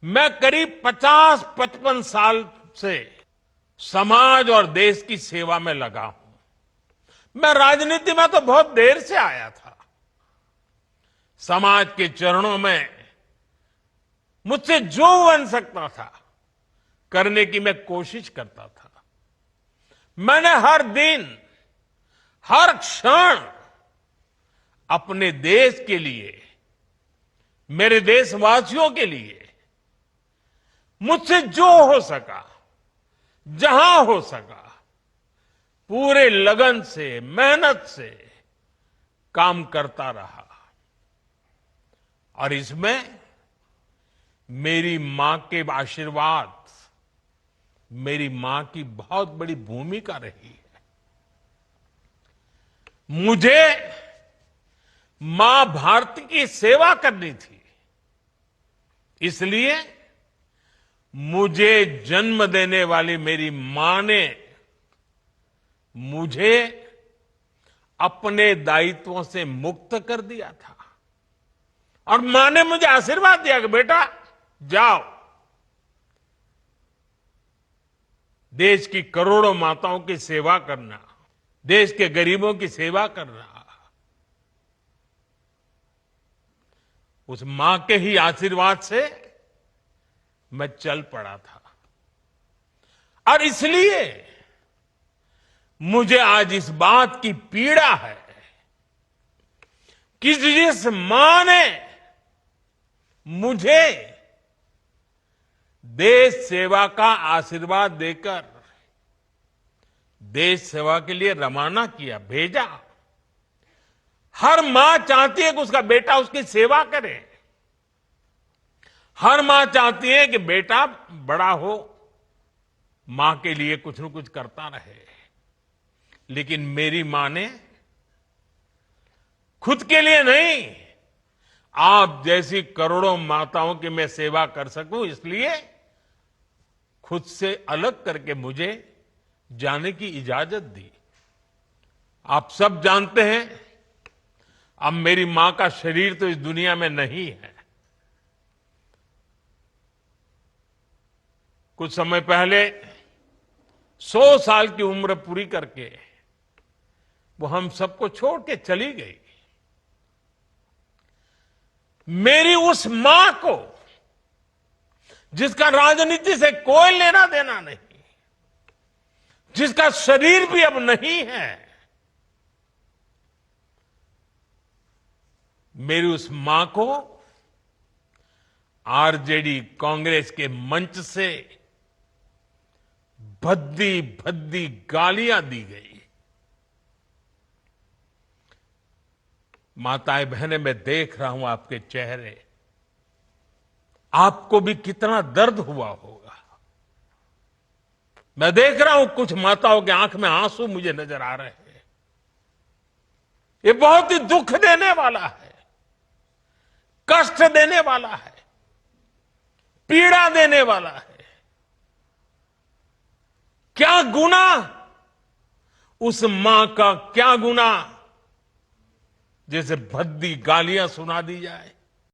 मैं करीब 50-55 साल से समाज और देश की सेवा में लगा हूं। मैं राजनीति में तो बहुत देर से आया था। समाज के चरणों में मुझसे जो बन सकता था करने की मैं कोशिश करता था। मैंने हर दिन, हर क्षण अपने देश के लिए, मेरे देशवासियों के लिए मुझसे जो हो सका, जहां हो सका, पूरे लगन से, मेहनत से काम करता रहा। और इसमें मेरी मां के आशीर्वाद, मेरी मां की बहुत बड़ी भूमिका रही है। मुझे मां भारती की सेवा करनी थी, इसलिए मुझे जन्म देने वाली मेरी मां ने मुझे अपने दायित्वों से मुक्त कर दिया था। और मां ने मुझे आशीर्वाद दिया कि बेटा जाओ, देश की करोड़ों माताओं की सेवा करना, देश के गरीबों की सेवा करना। उस मां के ही आशीर्वाद से मैं चल पड़ा था। और इसलिए मुझे आज इस बात की पीड़ा है कि जिस मां ने मुझे देश सेवा का आशीर्वाद देकर देश सेवा के लिए रवाना किया, भेजा। हर मां चाहती है कि उसका बेटा उसकी सेवा करे। हर मां चाहती है कि बेटा बड़ा हो, मां के लिए कुछ न कुछ करता रहे। लेकिन मेरी मां ने खुद के लिए नहीं, आप जैसी करोड़ों माताओं की मैं सेवा कर सकूं, इसलिए खुद से अलग करके मुझे जाने की इजाजत दी। आप सब जानते हैं, अब मेरी मां का शरीर तो इस दुनिया में नहीं है। कुछ समय पहले 100 साल की उम्र पूरी करके वो हम सबको छोड़ के चली गई। मेरी उस मां को, जिसका राजनीति से कोई लेना देना नहीं, जिसका शरीर भी अब नहीं है, मेरी उस मां को आरजेडी कांग्रेस के मंच से भद्दी भद्दी गालियां दी गई। माताएं बहनें, मैं देख रहा हूं आपके चेहरे, आपको भी कितना दर्द हुआ होगा। मैं देख रहा हूं कुछ माताओं के आंख में आंसू मुझे नजर आ रहे हैं। ये बहुत ही दुख देने वाला है, कष्ट देने वाला है, पीड़ा देने वाला है। क्या गुनाह, उस मां का क्या गुनाह जैसे भद्दी गालियां सुना दी जाए।